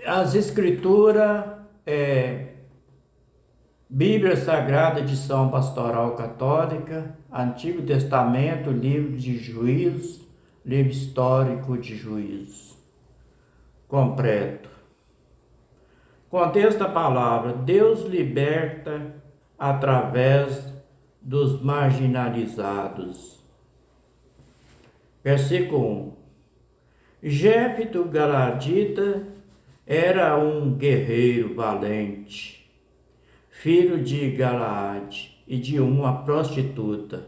As Escrituras, Bíblia Sagrada, edição Pastoral Católica, Antigo Testamento, livro de Juízes, livro histórico de Juízes. Completo. Contexto da palavra: Deus liberta através dos marginalizados. Versículo 1. Jefté Galadita era um guerreiro valente, filho de Galaade e de uma prostituta.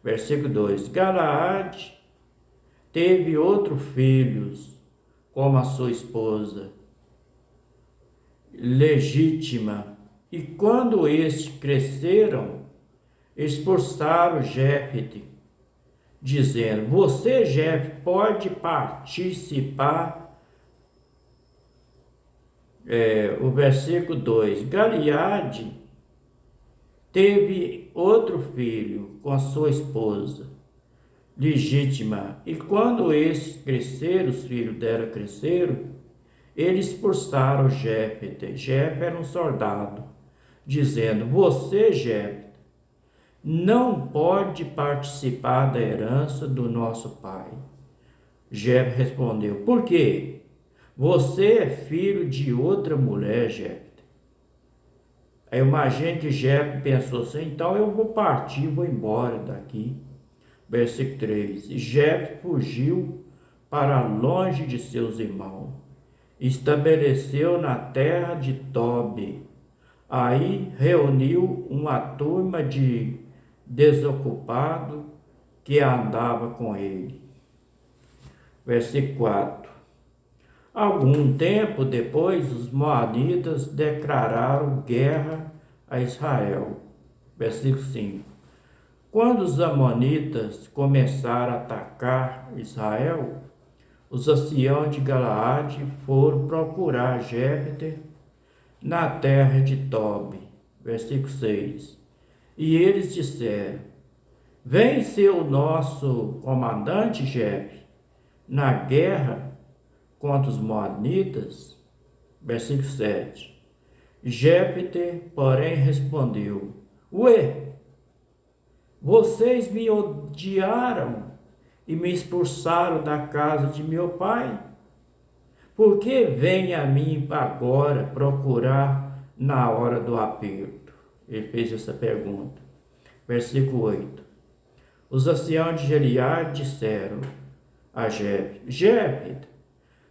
Versículo 2. Galaade teve outros filhos, como a sua esposa legítima, e quando estes cresceram, expulsaram Jefté, dizendo: você, Jefté, pode participar. O versículo 2: Galaade teve outro filho com a sua esposa legítima, e quando estes cresceram, os filhos dela cresceram, eles expulsaram Jefté. Jefté era um soldado, dizendo: você, Jefté, não pode participar da herança do nosso pai. Jefté respondeu: por quê? Você é filho de outra mulher, Jefté. Aí eu imagino que Jefté pensou assim: então eu vou partir, vou embora daqui. Versículo 3. Jefté fugiu para longe de seus irmãos, estabeleceu na terra de Tobi. Aí reuniu uma turma de desocupados que andava com ele. Versículo 4. Algum tempo depois, os moabitas declararam guerra a Israel. Versículo 5. Quando os amonitas começaram a atacar Israel, os anciãos de Galaade foram procurar Jefté na terra de Tobi. Versículo 6. E eles disseram: vem ser o nosso comandante, Jefté, na guerra contra os moabitas. Versículo 7. Jefté, porém, respondeu: ué, vocês me odiaram e me expulsaram da casa de meu pai? Por que vem a mim agora procurar na hora do aperto? Ele fez essa pergunta. Versículo 8. Os anciãos de Gileade disseram a Jefté: Jefté,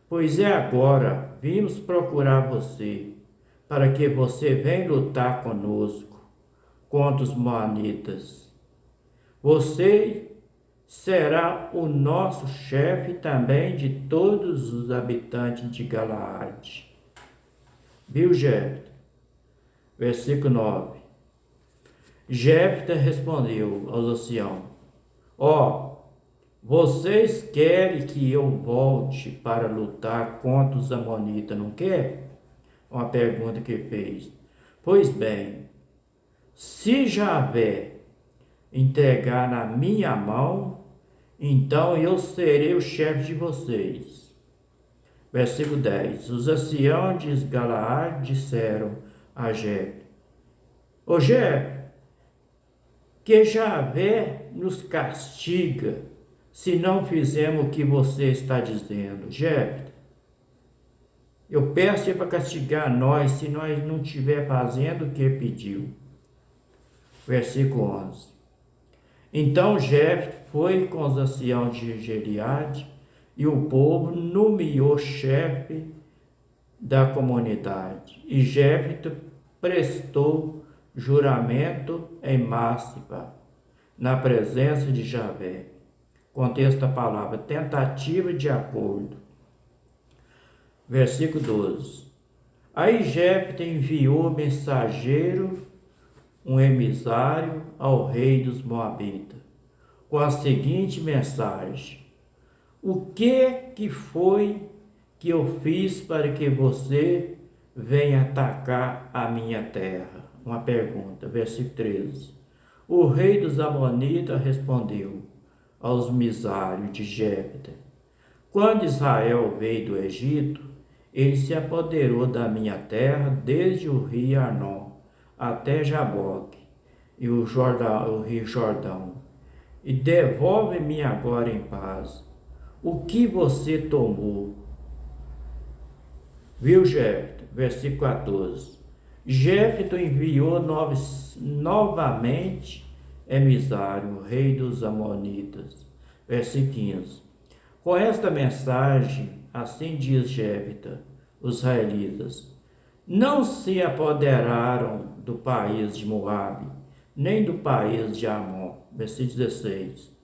pois é agora, vimos procurar você, para que você venha lutar conosco contra os moabitas. Você será o nosso chefe também de todos os habitantes de Galaade. Viu, Jefté? Versículo 9. Jefté respondeu aos anciãos: vocês querem que eu volte para lutar contra os amonitas, não quer? Uma pergunta que fez. Pois bem, se Javé entregar na minha mão, então eu serei o chefe de vocês. Versículo 10. Os anciãos de Galaade disseram a Jefté: Jefté, que Javé nos castiga se não fizermos o que você está dizendo. Jefté, eu peço para castigar nós se nós não estiver fazendo o que pediu. Versículo 11. Então Jefté foi com os anciãos de Gileade e o povo nomeou chefe da comunidade. E Jefté prestou juramento em Mizpa, na presença de Javé. Contexto da palavra: tentativa de acordo. Versículo 12. Aí Jefté enviou mensageiro, um emissário, ao rei dos Moabitas, com a seguinte mensagem: o que foi que eu fiz para que você venha atacar a minha terra? Uma pergunta. Versículo 13. O rei dos Amonitas respondeu aos emissários de Jefté: quando Israel veio do Egito, Ele se apoderou da minha terra desde o rio Arnon até Jaboque e o rio Jordão. E devolve-me agora em paz o que você tomou. Viu, Jefté? Versículo 14. Jefté enviou novamente Emisário, rei dos Amonitas. Versículo 15. Com esta mensagem, assim diz Jefté, os israelitas não se apoderaram do país de Moabe, nem do país de Amon. Versículo 16.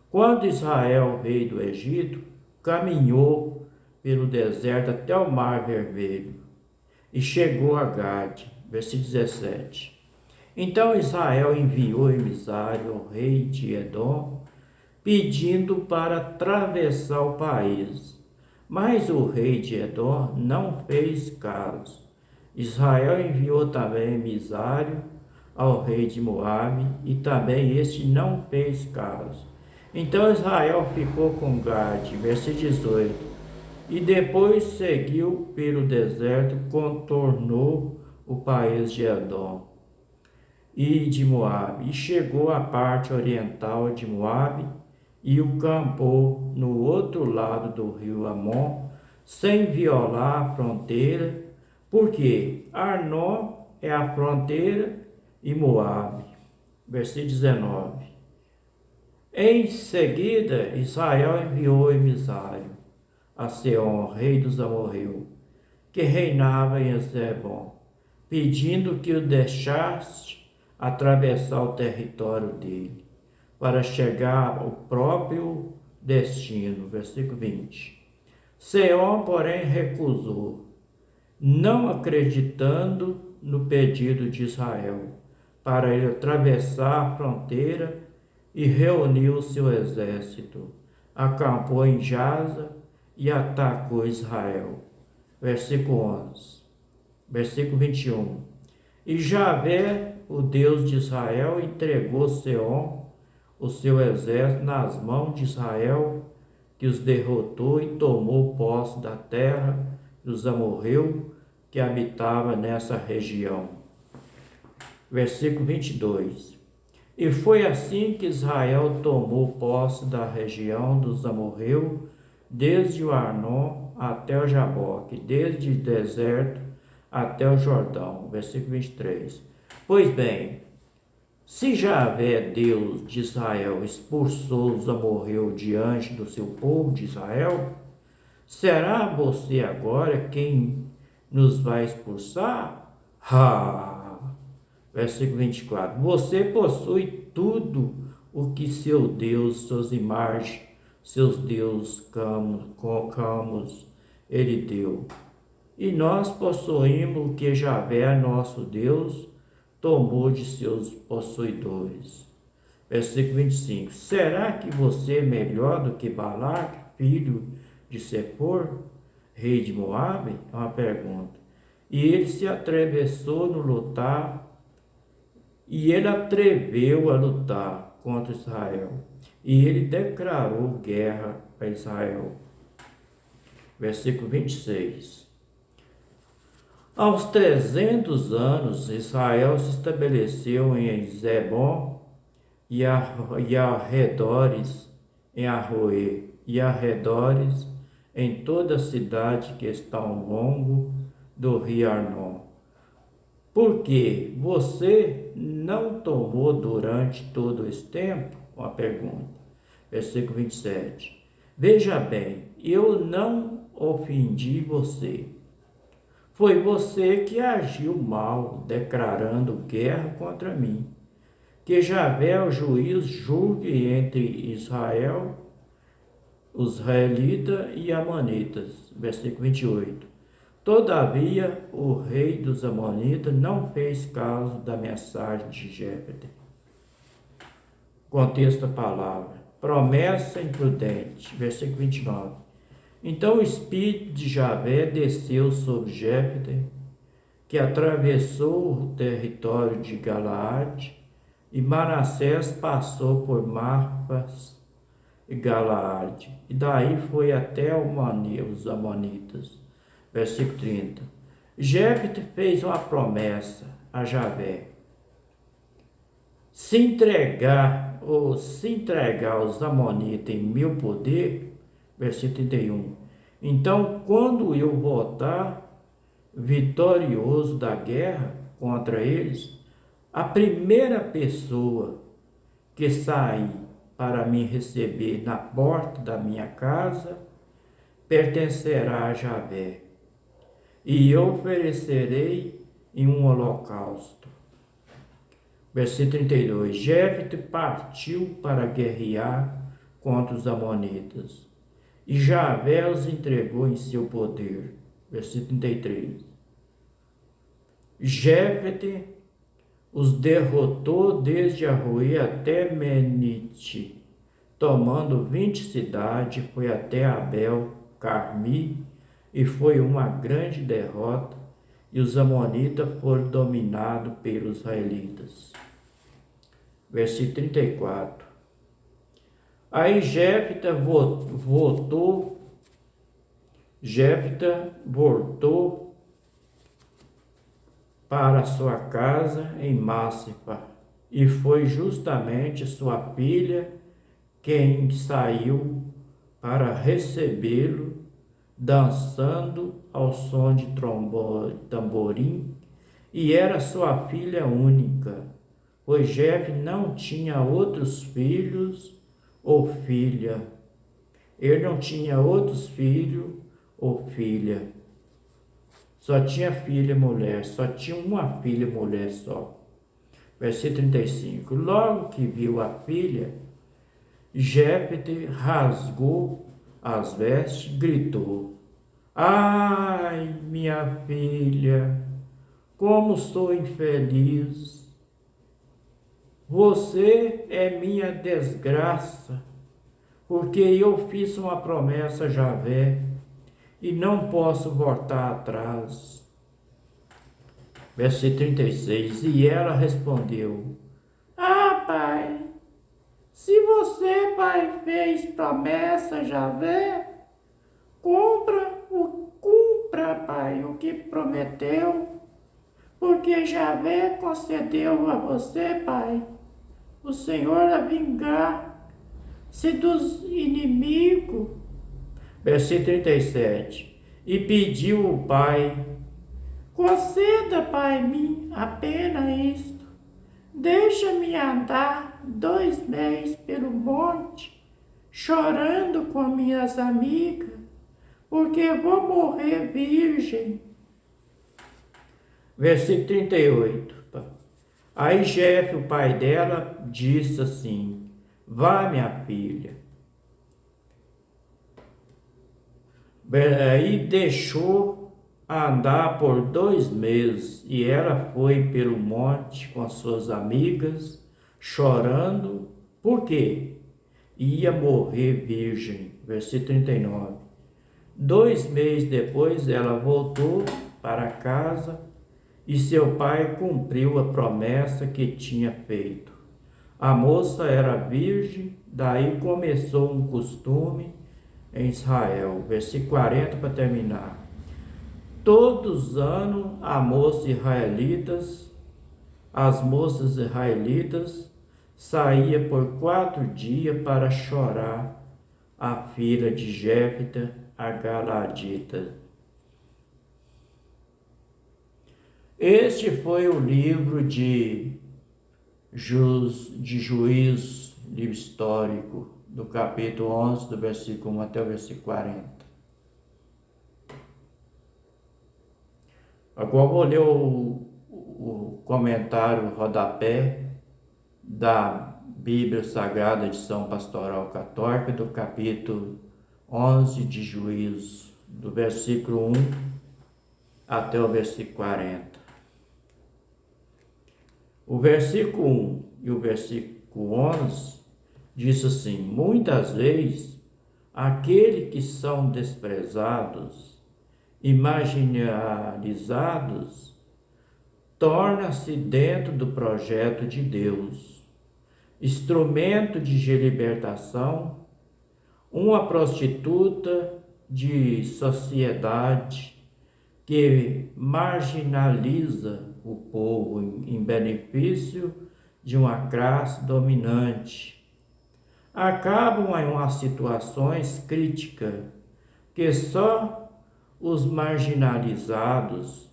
Quando Israel, rei do Egito, caminhou pelo deserto até o Mar Vermelho e chegou a Gade. Versículo 17. Então Israel enviou emissário ao rei de Edom, pedindo para atravessar o país. Mas o rei de Edom não fez caso. Israel enviou também emissário ao rei de Moabe, e também este não fez caso. Então Israel ficou com Gade, versículo 18, e depois seguiu pelo deserto, contornou o país de Edom e de Moabe, e chegou à parte oriental de Moabe, e o campou no outro lado do rio Amon, sem violar a fronteira, porque Arnon é a fronteira e Moabe. Versículo 19. Em seguida, Israel enviou emissário a Seom, rei dos amorreus, que reinava em Hesbom, pedindo que o deixasse atravessar o território dele, para chegar ao próprio destino. Versículo 20. Seom, porém, recusou, não acreditando no pedido de Israel, para ele atravessar a fronteira, e reuniu seu exército, acampou em Jaza e atacou Israel. Versículo 11. Versículo 21. E Javé, o Deus de Israel, entregou Seom, o seu exército, nas mãos de Israel, que os derrotou e tomou posse da terra dos amorreus que habitava nessa região. Versículo 22. E foi assim que Israel tomou posse da região dos amorreus, desde o Arnon até o Jaboque, desde o deserto até o Jordão. Versículo 23. Pois bem, se Javé, Deus de Israel, expulsou os amorreus diante do seu povo de Israel, será você agora quem nos vai expulsar? Versículo 24. Você possui tudo o que seu Deus, suas imagens, seus deuses camus, ele deu. E nós possuímos o que Javé, nosso Deus, tomou de seus possuidores. Versículo 25. Será que você é melhor do que Balac, filho de Sepor, rei de Moabe? É uma pergunta. E ele se atravessou no lutar, e ele atreveu a lutar contra Israel. E ele declarou guerra a Israel. Versículo 26. Aos 300 anos, Israel se estabeleceu em Zebom e arredores, em Arroê, e arredores, em toda a cidade que está ao longo do rio Arnon. Porque você não tomou durante todo esse tempo? Uma pergunta. Versículo 27. Veja bem, eu não ofendi você. Foi você que agiu mal, declarando guerra contra mim. Que Javé, o juiz, julgue entre Israel, os israelitas e amonitas. Versículo 28. Todavia, o rei dos amonitas não fez caso da mensagem de Jefté. Contexto da palavra. Promessa imprudente. Versículo 29. Então o espírito de Javé desceu sobre Jefté, que atravessou o território de Galaade, e Manassés passou por Marpas e Galaade, e daí foi até os amonitas. Versículo 30. Jefté fez uma promessa a Javé. Se entregar aos amonitas em meu poder, versículo 31. Então, quando eu voltar vitorioso da guerra contra eles, a primeira pessoa que sair para me receber na porta da minha casa pertencerá a Javé, e eu oferecerei em um holocausto. Versículo 32. Jefté partiu para guerrear contra os amonitas, e Javé os entregou em seu poder. Versículo 33. Jefté os derrotou desde Aroê até Menite, tomando 20 cidades, foi até Abel Carmi, e foi uma grande derrota, e os amonitas foram dominados pelos israelitas. Versículo 34. Aí Jefté voltou para sua casa em Macipá, e foi justamente sua filha quem saiu para recebê-lo, dançando ao som de tamborim, e era sua filha única, pois Jefté não tinha outros filhos ou filha. Ele não tinha outros filhos ou filha. Só tinha filha mulher, só tinha uma filha mulher só. Versículo 35. Logo que viu a filha, Jefté rasgou as vestes, gritou: ai, minha filha, como sou infeliz! Você é minha desgraça, porque eu fiz uma promessa a Javé e não posso voltar atrás. Versículo 36. E ela respondeu: ah, pai, se você, pai, fez promessa a Javé, cumpra, pai, o que prometeu, porque Javé concedeu a você, pai, o Senhor a vingar-se dos inimigos. Versículo 37. E pediu o pai: conceda, pai, mim apenas isto. Deixa-me andar 2 meses pelo monte, chorando com minhas amigas, porque vou morrer virgem. Versículo 38. Aí Jefté, o pai dela, disse assim: vá, minha filha. Aí deixou andar por 2 meses, e ela foi pelo monte com as suas amigas, chorando, porque ia morrer virgem. Versículo 39. 2 meses depois ela voltou para casa, e seu pai cumpriu a promessa que tinha feito. A moça era virgem, daí começou um costume em Israel. Versículo 40 para terminar. Todos os anos as moças israelitas saíam por 4 dias para chorar a filha de Jefté, a Galadita. Este foi o livro de Juízes, livro histórico, do capítulo 11, do versículo 1 até o versículo 40. Agora vou ler o comentário, o rodapé da Bíblia Sagrada, edição Pastoral Católica, do capítulo 11 de Juízes, do versículo 1 até o versículo 40. O versículo 1 e o versículo 11 diz assim: muitas vezes aqueles que são desprezados e marginalizados torna-se dentro do projeto de Deus, instrumento de libertação, uma prostituta de sociedade que marginaliza o povo em benefício de uma classe dominante. Acabam em umas situações críticas que só os marginalizados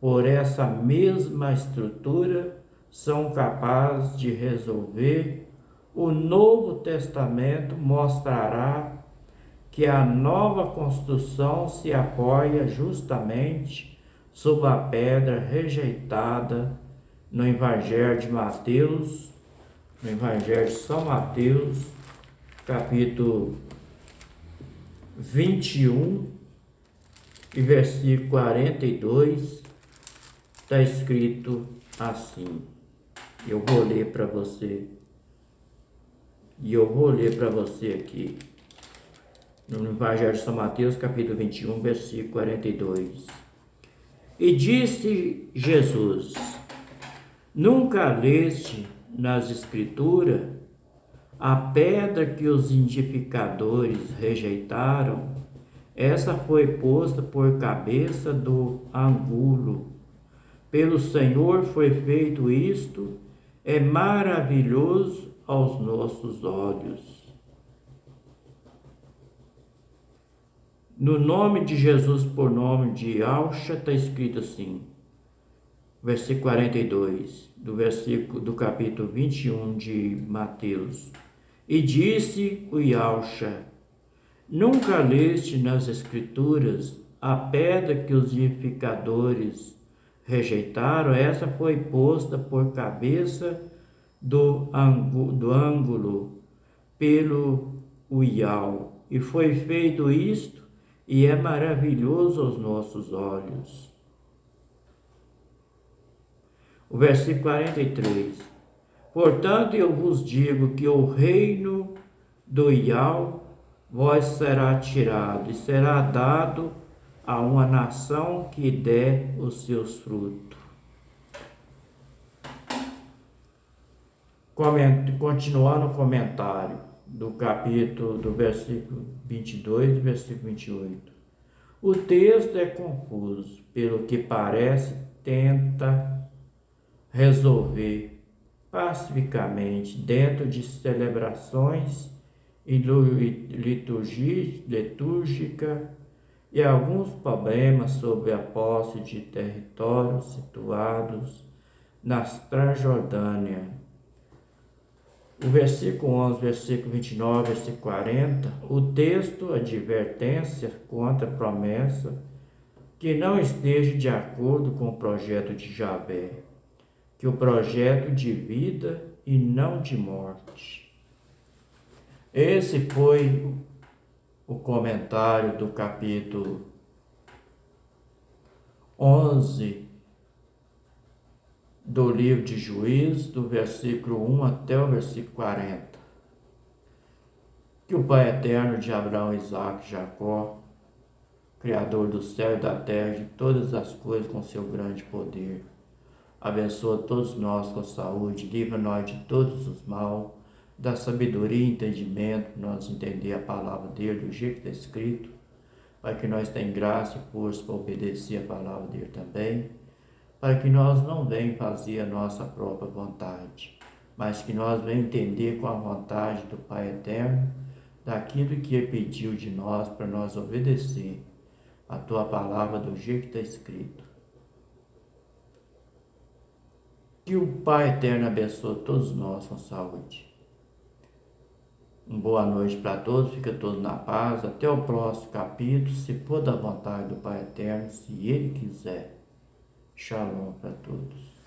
por essa mesma estrutura são capazes de resolver. O Novo Testamento mostrará que a nova construção se apoia justamente sobre a pedra rejeitada no Evangelho de Mateus, no Evangelho de São Mateus, capítulo 21 e versículo 42, está escrito assim. Eu vou ler para você. E eu vou ler para você aqui. No Evangelho de São Mateus, capítulo 21, versículo 42. E disse Jesus: nunca leste nas Escrituras a pedra que os edificadores rejeitaram? Essa foi posta por cabeça do ângulo. Pelo Senhor foi feito isto, é maravilhoso aos nossos olhos. No nome de Jesus, por nome de Yahshua, está escrito assim, versículo 42, do capítulo 21 de Mateus. E disse o Yahshua: nunca leste nas Escrituras a pedra que os edificadores rejeitaram? Essa foi posta por cabeça do ângulo pelo Uial, e foi feito isto, e é maravilhoso aos nossos olhos. O versículo 43. Portanto, eu vos digo que o reino do Ial vos será tirado e será dado a uma nação que der os seus frutos. Continuando o comentário do capítulo, do versículo 22 e versículo 28. O texto é confuso, pelo que parece, tenta resolver pacificamente dentro de celebrações e litúrgica e alguns problemas sobre a posse de territórios situados na Transjordânia. O versículo 11, versículo 29, versículo 40, o texto advertência contra a promessa que não esteja de acordo com o projeto de Javé, que o projeto de vida e não de morte. Esse foi o comentário do capítulo 11 do livro de Juízes, do versículo 1 até o versículo 40. Que o Pai eterno de Abraão, Isaque e Jacó, Criador do céu e da terra, de todas as coisas com seu grande poder, abençoa todos nós com saúde, livra-nós de todos os mal, dá sabedoria e entendimento para nós entender a palavra dele do jeito que está escrito, para que nós tenhamos graça e força para obedecer a palavra dele também, para que nós não venhamos fazer a nossa própria vontade, mas que nós venhamos entender com a vontade do Pai eterno, daquilo que ele pediu de nós para nós obedecer a tua palavra do jeito que está escrito. Que o Pai eterno abençoe todos nós com saúde. Uma boa noite para todos, fica todos na paz. Até o próximo capítulo, se for da vontade do Pai eterno, se Ele quiser. Shalom para todos.